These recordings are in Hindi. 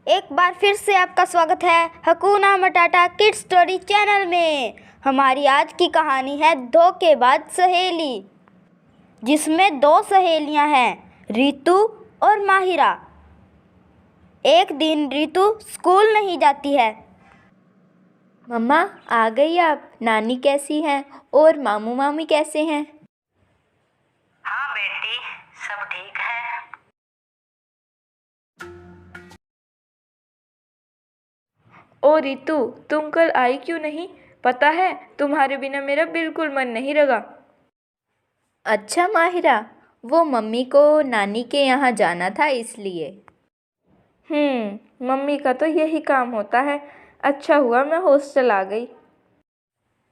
एक बार फिर से आपका स्वागत है हकूना मटाटा किड्स स्टोरी चैनल में। हमारी आज की कहानी है धोखेबाज सहेली, जिसमें दो सहेलियां हैं, रितु और माहिरा। एक दिन रितु स्कूल नहीं जाती है। मम्मा आ गई आप। नानी कैसी हैं और मामू मामी कैसे हैं? हाँ बेटी, सब ठीक है। ओ रितु, तुम कल आई क्यों नहीं? पता है तुम्हारे बिना मेरा बिल्कुल मन नहीं लगा। अच्छा माहिरा, वो मम्मी को नानी के यहाँ जाना था इसलिए। मम्मी का तो यही काम होता है। अच्छा हुआ मैं हॉस्टल आ गई।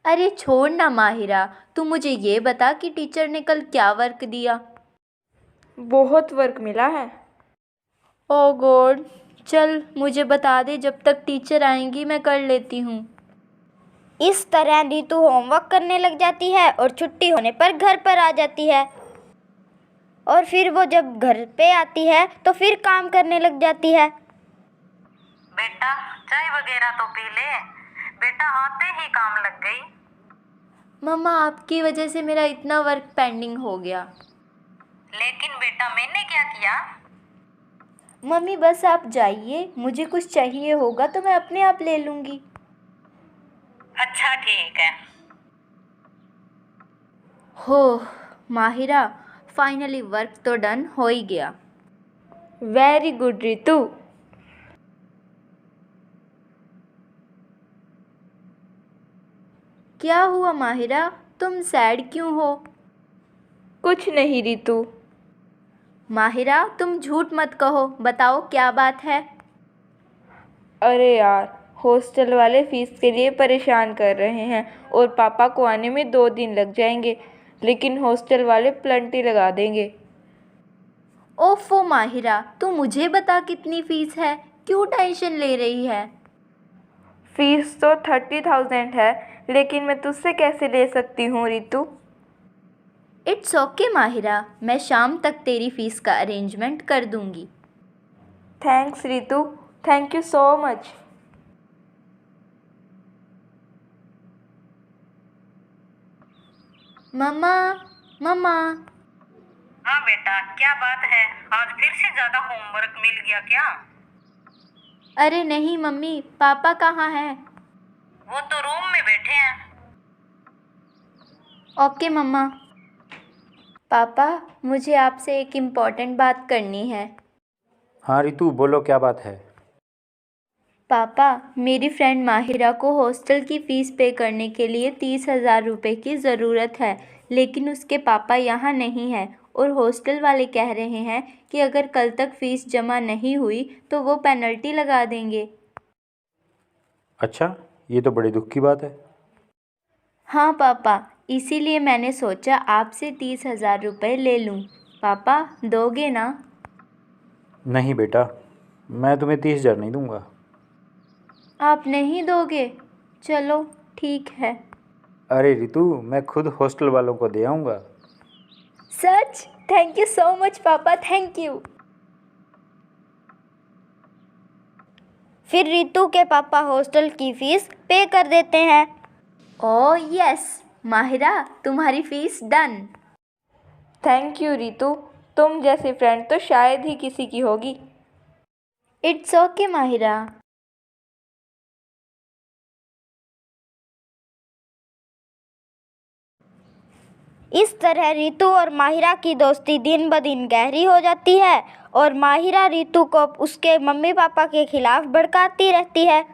अरे छोड़ ना माहिरा, तू मुझे ये बता कि टीचर ने कल क्या वर्क दिया? बहुत वर्क मिला है। ओ गॉड, चल मुझे बता दे, जब तक टीचर आएंगी मैं कर लेती हूँ। इस तरह रितु होमवर्क करने लग जाती है और छुट्टी होने पर घर पर आ जाती है। और फिर वो जब घर पे आती है तो फिर काम करने लग जाती है। बेटा चाय वगैरह तो पी ले। बेटा आते ही काम लग गई। मम्मा आपकी वजह से मेरा इतना वर्क पेंडिंग हो गया। लेकिन बेटा मैंने क्या किया? मम्मी बस आप जाइए, मुझे कुछ चाहिए होगा तो मैं अपने आप ले लूँगी। अच्छा ठीक है। हो माहिरा, फाइनली वर्क तो डन हो ही गया। Very good Ritu. क्या हुआ माहिरा, तुम सैड क्यों हो? कुछ नहीं रितु। माहिरा तुम झूठ मत कहो, बताओ क्या बात है? अरे यार, हॉस्टल वाले फीस के लिए परेशान कर रहे हैं और पापा को आने में 2 दिन लग जाएंगे, लेकिन हॉस्टल वाले प्लंटी लगा देंगे। ओफो माहिरा, तू मुझे बता कितनी फ़ीस है, क्यों टेंशन ले रही है? फ़ीस तो 30,000 है, लेकिन मैं तुझसे कैसे ले सकती हूँ रितु? इट्स ओके माहिरा, मैं शाम तक तेरी फ़ीस का अरेंजमेंट कर दूँगी। Thanks Ritu, thank you so much. मम्मा मम्मा। हाँ बेटा, क्या बात है? आज फिर से ज्यादा होमवर्क मिल गया क्या? अरे नहीं मम्मी, पापा कहाँ हैं? वो तो रूम में बैठे हैं। ओके मम्मा। पापा, मुझे आपसे एक इम्पॉर्टेंट बात करनी है। हाँ रितु, बोलो क्या बात है। पापा, मेरी फ्रेंड माहिरा को हॉस्टल की फ़ीस पे करने के लिए 30,000 रुपये की ज़रूरत है, लेकिन उसके पापा यहाँ नहीं हैं और हॉस्टल वाले कह रहे हैं कि अगर कल तक फ़ीस जमा नहीं हुई तो वो पेनल्टी लगा देंगे। अच्छा, ये तो बड़े दुख की बात है। हाँ पापा, इसीलिए मैंने सोचा आपसे 30,000 रुपये ले लूँ। पापा, दोगे ना? नहीं बेटा, मैं तुम्हें 30,000 नहीं दूंगा। आप नहीं दोगे? चलो ठीक है। अरे रितु, मैं खुद हॉस्टल वालों को दे आऊँगा। सच? थैंक यू सो मच पापा, थैंक यू। फिर रितु के पापा हॉस्टल की फीस पे कर देते हैं। ओह यस, माहिरा तुम्हारी fees done. Thank you Ritu, तुम जैसी फ्रेंड तो शायद ही किसी की होगी। It's okay Mahira. इस तरह रितु और माहिरा की दोस्ती दिन ब दिन गहरी हो जाती है और माहिरा रितु को उसके मम्मी पापा के खिलाफ भड़काती रहती है।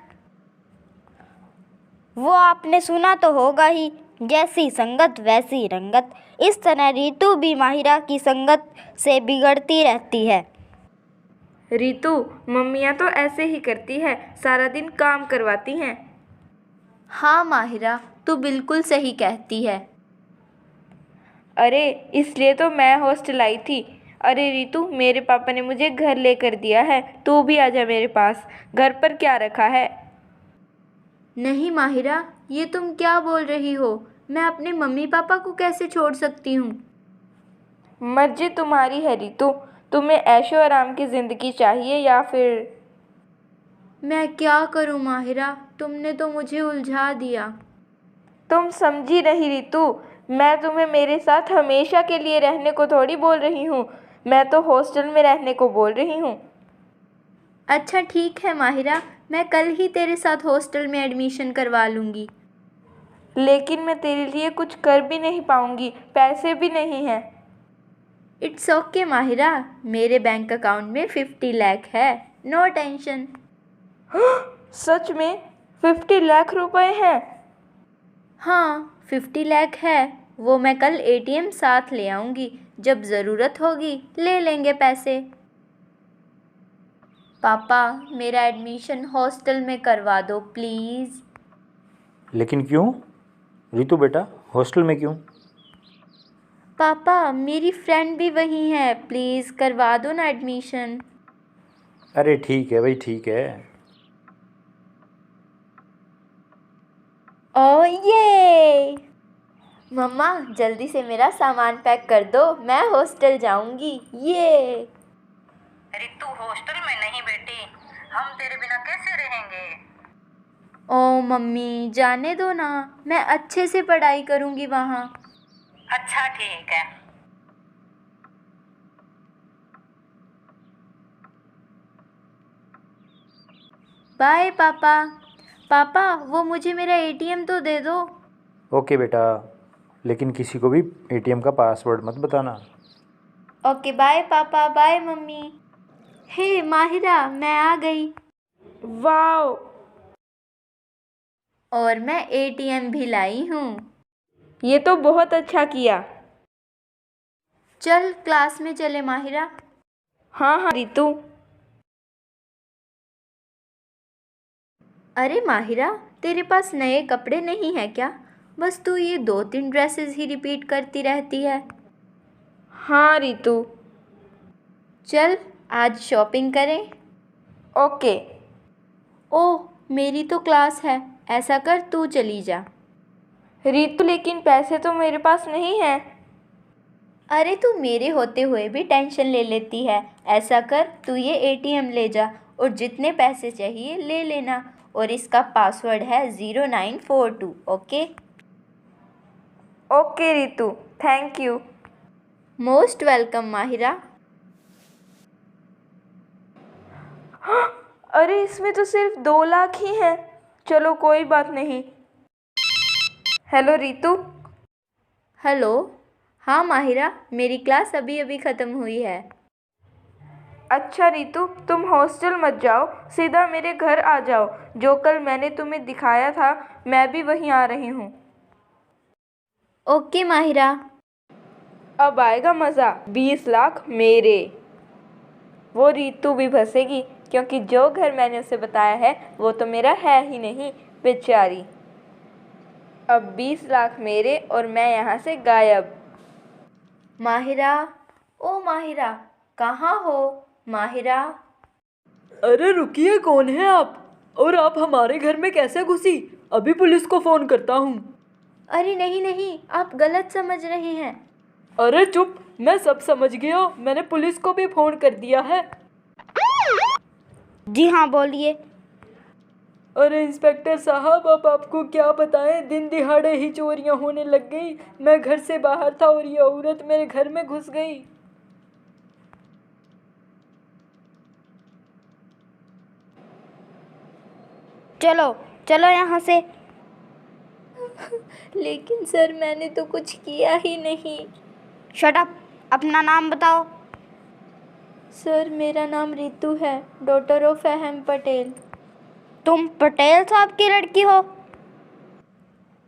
वो आपने सुना तो होगा ही, जैसी संगत वैसी रंगत। इस तरह रितु भी माहिरा की संगत से बिगड़ती रहती है। रितु, मम्मियाँ तो ऐसे ही करती है, सारा दिन काम करवाती हैं। हाँ माहिरा, तू बिल्कुल सही कहती है। अरे इसलिए तो मैं हॉस्टल आई थी। अरे रितु, मेरे पापा ने मुझे घर लेकर दिया है, तू भी आजा मेरे पास। घर पर क्या रखा है? नहीं माहिरा, ये तुम क्या बोल रही हो? मैं अपने मम्मी पापा को कैसे छोड़ सकती हूँ? मर्जी तुम्हारी है रितु, तुम्हें ऐशो आराम की ज़िंदगी चाहिए या फिर मैं क्या करूं माहिरा, तुमने तो मुझे उलझा दिया। तुम समझी नहीं रितु, मैं तुम्हें मेरे साथ हमेशा के लिए रहने को थोड़ी बोल रही हूँ, मैं तो हॉस्टल में रहने को बोल रही हूँ। अच्छा ठीक है माहिरा, मैं कल ही तेरे साथ हॉस्टल में एडमिशन करवा लूँगी। लेकिन मैं तेरे लिए कुछ कर भी नहीं पाऊँगी, पैसे भी नहीं हैं। इट्स ओके माहिरा, मेरे बैंक अकाउंट में 50 लाख है, नो टेंशन। सच में 50 लाख रुपए हैं? हाँ 50 लाख है, वो मैं कल एटीएम साथ ले आऊँगी, जब ज़रूरत होगी ले लेंगे पैसे। पापा मेरा एडमिशन हॉस्टल में करवा दो प्लीज़। लेकिन क्यों रितु बेटा, हॉस्टल में क्यों? पापा मेरी फ्रेंड भी वहीं है, प्लीज़ करवा दो ना एडमिशन। अरे ठीक है भाई, ठीक है। ओ ये मम्मा जल्दी से मेरा सामान पैक कर दो, मैं हॉस्टल जाऊंगी। ये रितु हॉस्टल में नहीं बेटी, हम तेरे बिना कैसे रहेंगे। ओ मम्मी जाने दो ना, मैं अच्छे से पढ़ाई करूंगी वहाँ। अच्छा ठीक है। बाय पापा। पापा वो मुझे मेरा एटीएम तो दे दो। ओके बेटा, लेकिन किसी को भी एटीएम का पासवर्ड मत बताना। ओके बाय पापा, बाय मम्मी। हे माहिरा मैं आ गई। वाओ, और मैं एटीएम भी लाई हूँ। ये तो बहुत अच्छा किया। चल क्लास में चले माहिरा। हाँ हाँ रितु। अरे माहिरा तेरे पास नए कपड़े नहीं हैं क्या? बस तू ये 2-3 ड्रेसेस ही रिपीट करती रहती है। हाँ रितु। चल आज शॉपिंग करें। ओके। ओह मेरी तो क्लास है, ऐसा कर तू चली जा। रितु लेकिन पैसे तो मेरे पास नहीं हैं। अरे तू मेरे होते हुए भी टेंशन ले लेती है। ऐसा कर तू ये एटीएम ले जा और जितने पैसे चाहिए ले लेना, और इसका पासवर्ड है 0942। Okay okay Ritu, thank you. Most welcome Mahira. अरे इसमें तो सिर्फ 2 लाख ही हैं। चलो कोई बात नहीं। हेलो रितु। हेलो। हाँ माहिरा, मेरी क्लास अभी अभी ख़त्म हुई है। अच्छा रितु, तुम हॉस्टल मत जाओ, सीधा मेरे घर आ जाओ। जो कल मैंने तुम्हें दिखाया था मैं भी वहीं आ रही हूँ। ओके माहिरा। अब आएगा मज़ा, 20 लाख मेरे। वो रितु भी फंसेगी, क्योंकि जो घर मैंने उसे बताया है वो तो मेरा है ही नहीं, बेचारी। अब 20 लाख मेरे और मैं यहाँ से गायब। माहिरा, ओ माहिरा, कहाँ हो माहिरा? अरे रुकिए, कौन है आप? और आप हमारे घर में कैसे घुसी? अभी पुलिस को फ़ोन करता हूँ। अरे नहीं नहीं, आप गलत समझ रहे हैं। अरे चुप, मैं सब समझ गया, मैंने पुलिस को भी फ़ोन कर दिया है। जी हाँ बोलिए। अरे इंस्पेक्टर साहब, अब आपको क्या बताएं, दिन दिहाड़े ही चोरियां होने लग गई। मैं घर से बाहर था और ये औरत मेरे घर में घुस गई। चलो चलो यहाँ से। लेकिन सर मैंने तो कुछ किया ही नहीं। शट अप, अपना नाम बताओ। सर मेरा नाम रितु है, डॉटर ऑफ अहम पटेल। तुम पटेल साहब की लड़की हो?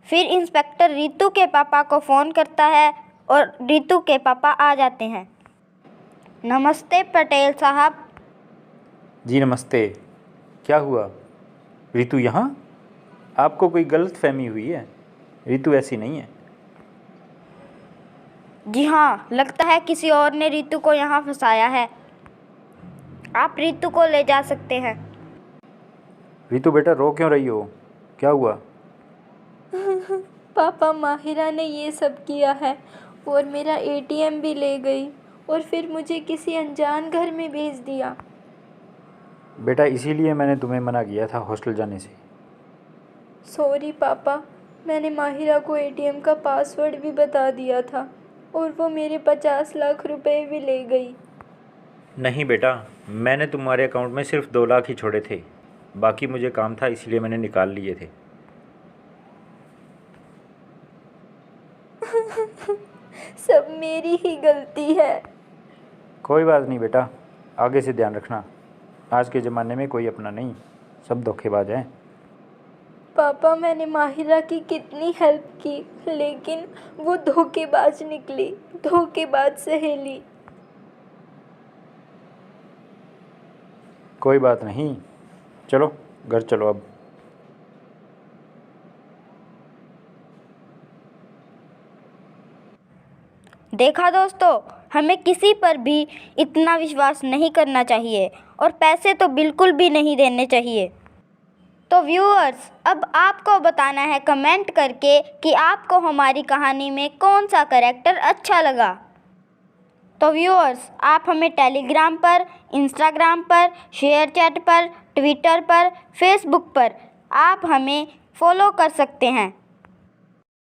फिर इंस्पेक्टर रितु के पापा को फ़ोन करता है और रितु के पापा आ जाते हैं। नमस्ते पटेल साहब। जी नमस्ते। क्या हुआ रितु यहाँ? आपको कोई गलत फहमी हुई है, रितु ऐसी नहीं है। जी हाँ, लगता है किसी और ने रितु को यहाँ फंसाया है। आप रितु को ले जा सकते हैं। रितु बेटा, रो क्यों रही हो? क्या हुआ? पापा माहिरा ने ये सब किया है और मेरा एटीएम भी ले गई और फिर मुझे किसी अनजान घर में भेज दिया। बेटा इसीलिए मैंने तुम्हें मना किया था हॉस्टल जाने से। सॉरी पापा, मैंने माहिरा को एटीएम का पासवर्ड भी बता दिया था और वो मेरे 50 लाख रुपए भी ले गई। नहीं बेटा, मैंने तुम्हारे अकाउंट में सिर्फ 2 लाख ही छोड़े थे, बाकी मुझे काम था इसलिए मैंने निकाल लिए थे। सब मेरी ही गलती है। कोई बात नहीं बेटा, आगे से ध्यान रखना। आज के ज़माने में कोई अपना नहीं, सब धोखेबाज हैं। पापा मैंने माहिरा की कितनी हेल्प की, लेकिन वो धोखेबाज निकली, धोखेबाज सहेली। कोई बात नहीं, चलो घर चलो अब। देखा दोस्तों, हमें किसी पर भी इतना विश्वास नहीं करना चाहिए और पैसे तो बिल्कुल भी नहीं देने चाहिए। तो व्यूअर्स, अब आपको बताना है कमेंट करके कि आपको हमारी कहानी में कौन सा कैरेक्टर अच्छा लगा। तो व्यूअर्स, आप हमें टेलीग्राम पर, इंस्टाग्राम पर, शेयर चैट पर, ट्विटर पर, फेसबुक पर आप हमें फॉलो कर सकते हैं।